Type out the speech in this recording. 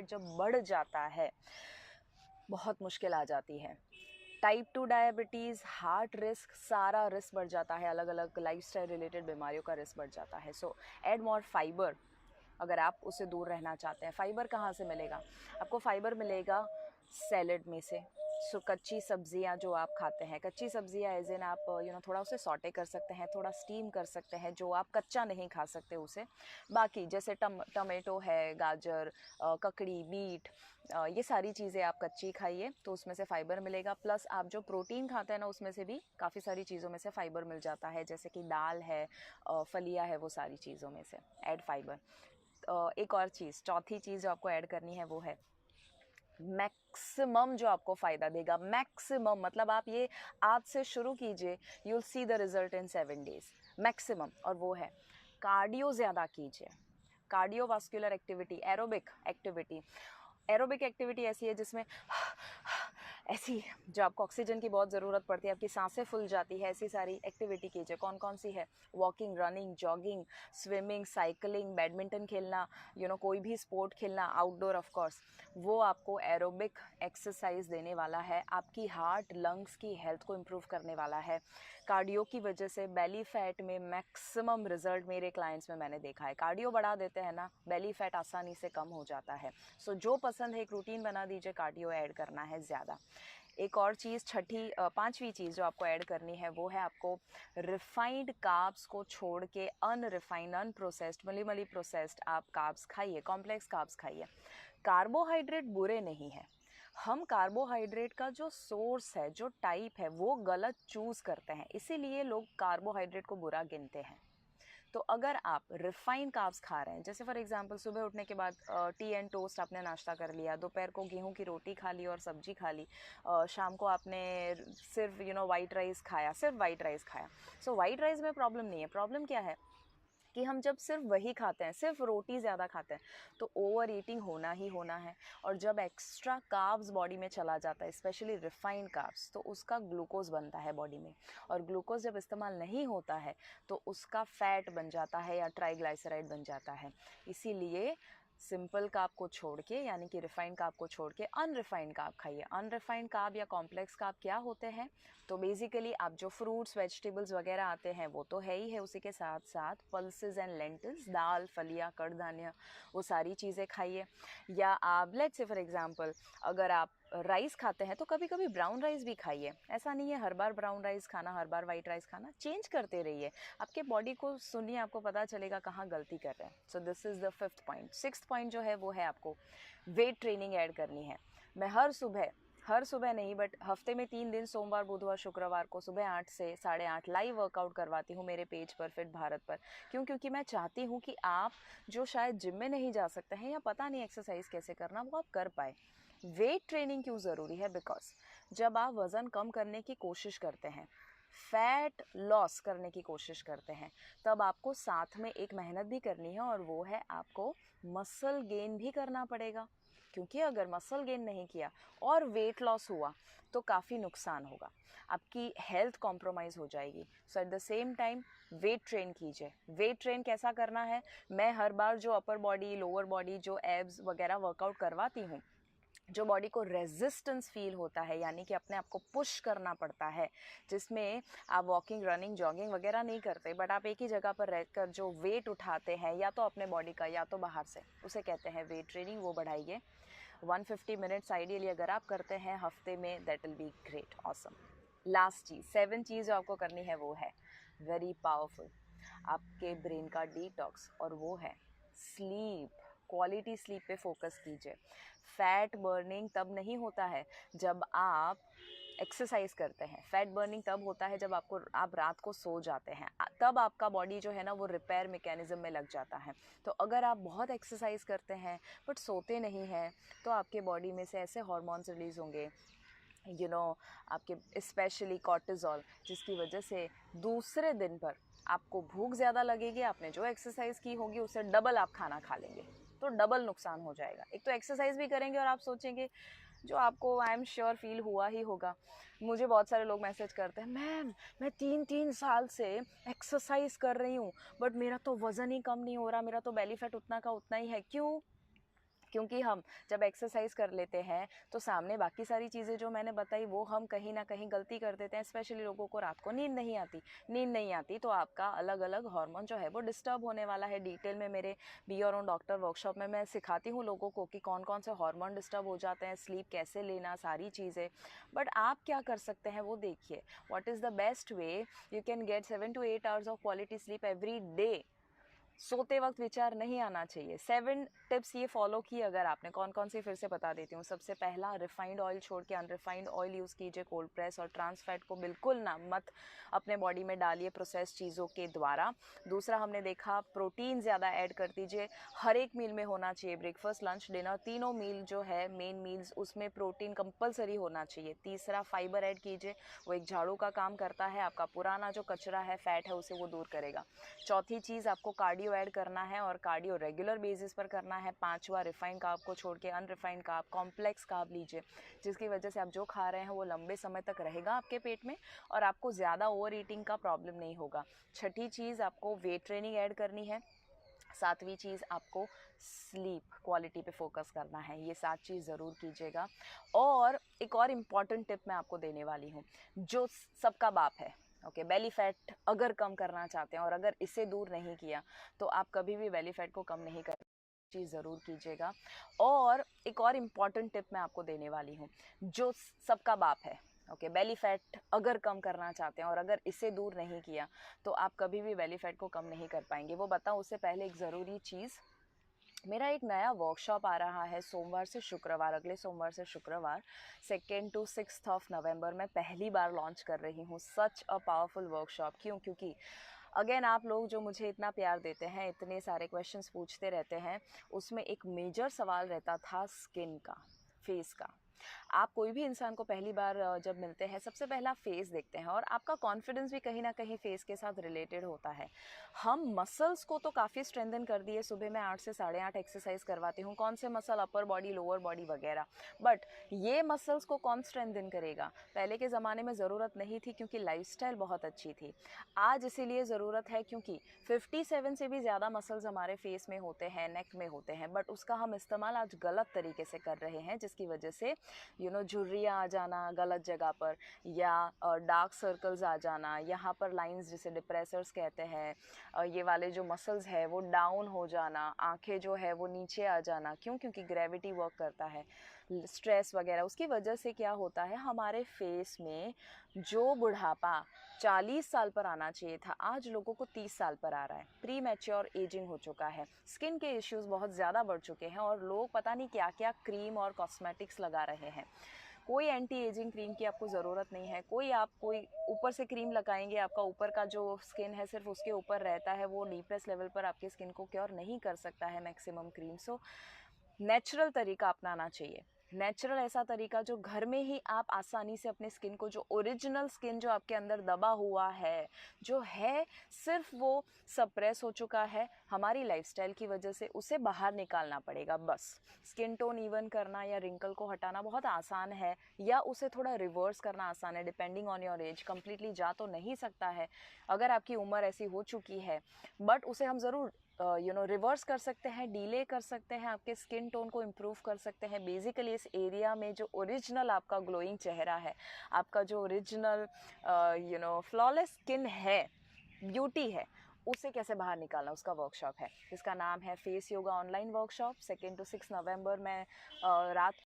Fat जब बढ़ जाता है बहुत मुश्किल आ जाती है। टाइप 2 डायबिटीज़, हार्ट रिस्क, सारा रिस्क बढ़ जाता है, अलग अलग लाइफस्टाइल रिलेटेड बीमारियों का रिस्क बढ़ जाता है। सो ऐड मोर फाइबर अगर आप उससे दूर रहना चाहते हैं। फाइबर कहाँ से मिलेगा आपको? फाइबर मिलेगा सैलेड में से। सो कच्ची सब्जियां जो आप खाते हैं, कच्ची सब्जियां एज इन आप थोड़ा उसे सॉटे कर सकते हैं, थोड़ा स्टीम कर सकते हैं, जो आप कच्चा नहीं खा सकते उसे। बाकी जैसे टमेटो है, गाजर, ककड़ी, बीट, ये सारी चीज़ें आप कच्ची खाइए तो उसमें से फ़ाइबर मिलेगा। प्लस आप जो प्रोटीन खाते हैं ना उसमें से भी काफ़ी सारी चीज़ों में से फ़ाइबर मिल जाता है, जैसे कि दाल है, फलियाँ है, वो सारी चीज़ों में से ऐड फाइबर। एक और चीज़, चौथी चीज़ जो आपको ऐड करनी है वो है मैक्सिमम जो आपको फ़ायदा देगा। मैक्सिमम मतलब आप ये आज से शुरू कीजिए, you will see the result in 7 days maximum. और वो है कार्डियो ज़्यादा कीजिए, cardiovascular activity, aerobic activity. Aerobic activity ऐसी है जिसमें ऐसी जो आपको ऑक्सीजन की बहुत ज़रूरत पड़ती है, आपकी सांसें फूल जाती है, ऐसी सारी एक्टिविटी कीजिए। कौन कौन सी है? Walking, running, jogging, swimming, cycling, badminton खेलना, कोई भी स्पोर्ट खेलना आउटडोर ऑफ कोर्स, वो आपको एरोबिक एक्सरसाइज देने वाला है, आपकी हार्ट लंग्स की हेल्थ को इम्प्रूव करने वाला है। कार्डियो की वजह से बेली फैट में मैक्सिमम रिजल्ट मेरे क्लाइंट्स में मैंने देखा है। कार्डियो बढ़ा देते हैं ना, बेली फैट आसानी से कम हो जाता है। सो जो पसंद है एक रूटीन बना दीजिए, कार्डियो ऐड करना है ज़्यादा। एक और चीज़, पांचवी चीज़ जो आपको ऐड करनी है वो है आपको रिफाइंड कार्ब्स को छोड़ के अनरिफाइंड, अनप्रोसेस्ड, मिनिमली प्रोसेस्ड आप कार्ब्स खाइए, कॉम्प्लेक्स कार्ब्स खाइए। कार्बोहाइड्रेट बुरे नहीं है, हम कार्बोहाइड्रेट का जो सोर्स है, जो टाइप है, वो गलत चूज़ करते हैं, इसीलिए लोग कार्बोहाइड्रेट को बुरा गिनते हैं। तो अगर आप रिफाइंड कार्ब्स खा रहे हैं, जैसे फॉर एग्जांपल सुबह उठने के बाद टी एंड टोस्ट आपने नाश्ता कर लिया, दोपहर को गेहूं की रोटी खा ली और सब्जी खा ली, शाम को आपने सिर्फ वाइट राइस खाया, सिर्फ वाइट राइस खाया। सो वाइट राइस में प्रॉब्लम नहीं है। प्रॉब्लम क्या है कि हम जब सिर्फ वही खाते हैं, सिर्फ रोटी ज़्यादा खाते हैं, तो ओवर ईटिंग होना ही होना है। और जब एक्स्ट्रा कार्ब्स बॉडी में चला जाता है, स्पेशली रिफाइंड कार्ब्स, तो उसका ग्लूकोज बनता है बॉडी में, और ग्लूकोज जब इस्तेमाल नहीं होता है तो उसका फैट बन जाता है या ट्राइग्लाइसराइड बन जाता है। इसीलिए सिंपल कार्ब को छोड़ के, यानी कि रिफाइंड कार्ब को छोड़ के अनरिफाइंड कार्ब खाइए। अनरिफाइंड कार्ब या कॉम्प्लेक्स कार्ब क्या होते हैं? तो बेसिकली आप जो फ्रूट्स, वेजिटेबल्स वगैरह आते हैं वो तो है ही है, उसी के साथ साथ पल्सेस एंड लेंटिल्स, दाल, फलियाँ, कड़दान्य, वो सारी चीज़ें खाइए। या आप लेट्स से फॉर एग्जांपल अगर आप राइस खाते हैं तो कभी कभी ब्राउन राइस भी खाइए। ऐसा नहीं है हर बार ब्राउन राइस खाना, हर बार वाइट राइस खाना, चेंज करते रहिए। आपके बॉडी को सुनिए, आपको पता चलेगा कहाँ गलती कर रहे हैं। So this is the 5th point. 6th point जो है वो है आपको वेट ट्रेनिंग ऐड करनी है। मैं हर सुबह नहीं बट हफ्ते में 3 दिन, सोमवार, बुधवार, शुक्रवार को सुबह 8 से 8:30 लाइव वर्कआउट करवाती हूँ मेरे पेज पर, फिट भारत पर। क्यों? क्योंकि मैं चाहती हूँ कि आप जो शायद जिम में नहीं जा सकते हैं या पता नहीं एक्सरसाइज कैसे करना, वो आप कर पाए। वेट ट्रेनिंग क्यों ज़रूरी है? बिकॉज जब आप वज़न कम करने की कोशिश करते हैं, फैट लॉस करने की कोशिश करते हैं, तब आपको साथ में एक मेहनत भी करनी है, और वो है आपको मसल गेन भी करना पड़ेगा। क्योंकि अगर मसल गेन नहीं किया और वेट लॉस हुआ तो काफ़ी नुकसान होगा, आपकी हेल्थ कॉम्प्रोमाइज़ हो जाएगी। So at the same time weight train कीजिए। वेट ट्रेन कैसा करना है? मैं हर बार जो अपर बॉडी, लोअर बॉडी, जो एब्स वगैरह वर्कआउट करवाती हूँ, जो बॉडी को रेजिस्टेंस फील होता है, यानी कि अपने आप को पुश करना पड़ता है, जिसमें आप वॉकिंग, रनिंग, जॉगिंग वगैरह नहीं करते, बट आप एक ही जगह पर रहकर जो वेट उठाते हैं, या तो अपने बॉडी का या तो बाहर से, उसे कहते हैं वेट ट्रेनिंग। वो बढ़ाइए। 150 मिनट्स आइडियली अगर आप करते हैं हफ्ते में, that will be great, awesome. Last चीज़, 7 चीज़ जो आपको करनी है वो है वेरी पावरफुल, आपके ब्रेन का डिटॉक्स, और वो है स्लीप। क्वालिटी स्लीप पे फोकस कीजिए। फैट बर्निंग तब नहीं होता है जब आप एक्सरसाइज करते हैं, फैट बर्निंग तब होता है जब आप रात को सो जाते हैं, तब आपका बॉडी जो है ना वो रिपेयर मैकेनिज्म में लग जाता है। तो अगर आप बहुत एक्सरसाइज करते हैं बट सोते नहीं हैं, तो आपके बॉडी में से ऐसे हार्मोन्स रिलीज़ होंगे, आपके स्पेशली कॉर्टिजोल, जिसकी वजह से दूसरे दिन पर आपको भूख ज़्यादा लगेगी, आपने जो एक्सरसाइज की होगी उससे डबल आप खाना खा लेंगे, तो डबल नुकसान हो जाएगा। एक तो एक्सरसाइज भी करेंगे और आप सोचेंगे, जो आपको आई एम श्योर फील हुआ ही होगा। मुझे बहुत सारे लोग मैसेज करते हैं, मैम मैं 3 साल से एक्सरसाइज कर रही हूँ बट मेरा तो वज़न ही कम नहीं हो रहा, मेरा तो बेली फैट उतना का उतना ही है। क्यों? क्योंकि हम जब एक्सरसाइज कर लेते हैं तो सामने बाकी सारी चीज़ें जो मैंने बताई वो हम कहीं ना कहीं गलती कर देते हैं। स्पेशली लोगों को रात को नींद नहीं आती तो आपका अलग अलग हार्मोन जो है वो डिस्टर्ब होने वाला है। डिटेल में मेरे be your own doctor workshop में मैं सिखाती हूँ लोगों को कि कौन कौन से हार्मोन डिस्टर्ब हो जाते हैं, स्लीप कैसे लेना, सारी चीज़ें। बट आप क्या कर सकते हैं वो देखिए। What is the best way you can get 7 to 8 hours of quality sleep every day. सोते वक्त विचार नहीं आना चाहिए। 7 टिप्स ये फॉलो की अगर आपने, कौन कौन सी फिर से बता देती हूँ। सबसे पहला, रिफाइंड ऑयल छोड़ के अनरिफाइंड ऑयल यूज़ कीजिए। कोल्ड प्रेस और ट्रांस फैट को बिल्कुल ना मत अपने बॉडी में डालिए प्रोसेस चीज़ों के द्वारा। दूसरा हमने देखा, प्रोटीन ज़्यादा ऐड कर दीजिए। हर एक मील में होना चाहिए, ब्रेकफास्ट लंच डिनर तीनों मील जो है मेन मील्स उसमें प्रोटीन कंपलसरी होना चाहिए। तीसरा, फाइबर ऐड कीजिए, वो एक झाड़ू का काम करता है, आपका पुराना जो कचरा है, फैट है, उसे वो दूर करेगा। चौथी चीज़, आपको कार्डियो ऐड करना है और कार्डियो रेगुलर बेसिस पर करना है। पांचवा, रिफाइंड कार्ब को छोड़ के अनरिफाइंड कार्ब, कॉम्प्लेक्स कार्ब लीजिए, जिसकी वजह से आप जो खा रहे हैं वो लंबे समय तक रहेगा आपके पेट में और आपको ज़्यादा ओवर ईटिंग का प्रॉब्लम नहीं होगा। छठी चीज़, आपको वेट ट्रेनिंग ऐड करनी है। सातवीं चीज़, आपको स्लीप क्वालिटी पे फोकस करना है। ये 7 चीज़ ज़रूर कीजिएगा। और एक और इम्पॉर्टेंट टिप मैं आपको देने वाली हूँ जो सबका बाप है। ओके, बेली फैट अगर कम करना चाहते हैं और अगर इसे दूर नहीं किया तो आप कभी भी बेली फैट को कम नहीं कर, चीज़ ज़रूर कीजिएगा। और एक और इम्पॉर्टेंट टिप मैं आपको देने वाली हूँ जो सबका बाप है। ओके, बेली फैट अगर कम करना चाहते हैं और अगर इसे दूर नहीं किया तो आप कभी भी बेली फैट को कम नहीं कर पाएंगे। वो बताऊँ उससे पहले एक ज़रूरी चीज़, मेरा एक नया वर्कशॉप आ रहा है सोमवार से शुक्रवार, अगले सोमवार से शुक्रवार 2 to 6 नवंबर में पहली बार लॉन्च कर रही हूँ। सच अ पावरफुल वर्कशॉप। क्यों? क्योंकि अगेन आप लोग जो मुझे इतना प्यार देते हैं, इतने सारे क्वेश्चंस पूछते रहते हैं, उसमें एक मेजर सवाल रहता था स्किन का, फेस का। आप कोई भी इंसान को पहली बार जब मिलते हैं सबसे पहला फेस देखते हैं और आपका कॉन्फिडेंस भी कहीं ना कहीं फेस के साथ रिलेटेड होता है। हम मसल्स को तो काफ़ी स्ट्रेंथन कर दिए, सुबह मैं 8 से 8:30 एक्सरसाइज करवाती हूँ। कौन से मसल, अपर बॉडी, लोअर बॉडी वगैरह। बट ये मसल्स को कौन स्ट्रेंथन करेगा? पहले के ज़माने में ज़रूरत नहीं थी क्योंकि लाइफस्टाइल बहुत अच्छी थी। आज इसीलिए ज़रूरत है क्योंकि 57 से भी ज़्यादा मसल्स हमारे फेस में होते हैं, नेक में होते हैं, बट उसका हम इस्तेमाल आज गलत तरीके से कर रहे हैं, जिसकी वजह से झुर्रियाँ आ जाना गलत जगह पर, या डार्क सर्कल्स आ जाना, यहाँ पर लाइंस जिसे डिप्रेसर्स कहते हैं, ये वाले जो मसल्स है वो डाउन हो जाना, आंखें जो है वो नीचे आ जाना। क्यों? क्योंकि ग्रेविटी वर्क करता है, स्ट्रेस वगैरह, उसकी वजह से क्या होता है हमारे फेस में जो बुढ़ापा 40 साल पर आना चाहिए था, आज लोगों को 30 साल पर आ रहा है। प्री मैच्योर एजिंग हो चुका है, स्किन के इश्यूज बहुत ज़्यादा बढ़ चुके हैं और लोग पता नहीं क्या क्या क्रीम और कॉस्मेटिक्स लगा रहे हैं। कोई एंटी एजिंग क्रीम की आपको ज़रूरत नहीं है। कोई ऊपर से क्रीम लगाएंगे, आपका ऊपर का जो स्किन है सिर्फ उसके ऊपर रहता है, वो डीपेस्ट लेवल पर आपकी स्किन को क्योर नहीं कर सकता है मैक्सिमम क्रीम। सो नेचुरल तरीका अपनाना चाहिए। नेचुरल ऐसा तरीका जो घर में ही आप आसानी से अपने स्किन को, जो ओरिजिनल स्किन जो आपके अंदर दबा हुआ है, जो है सिर्फ वो सप्रेस हो चुका है हमारी लाइफस्टाइल की वजह से, उसे बाहर निकालना पड़ेगा बस। स्किन टोन इवन करना या रिंकल को हटाना बहुत आसान है, या उसे थोड़ा रिवर्स करना आसान है, depending on your age. Completely जा तो नहीं सकता है अगर आपकी उम्र ऐसी हो चुकी है, बट उसे हम ज़रूर रिवर्स कर सकते हैं, डिले कर सकते हैं, आपके स्किन टोन को इम्प्रूव कर सकते हैं। बेसिकली इस एरिया में जो ओरिजिनल आपका ग्लोइंग चेहरा है, आपका जो ओरिजिनल फ्लॉलेस स्किन है, ब्यूटी है, उसे कैसे बाहर निकालना, उसका वर्कशॉप है जिसका नाम है face yoga online workshop. 2 to 6 नवंबर में रात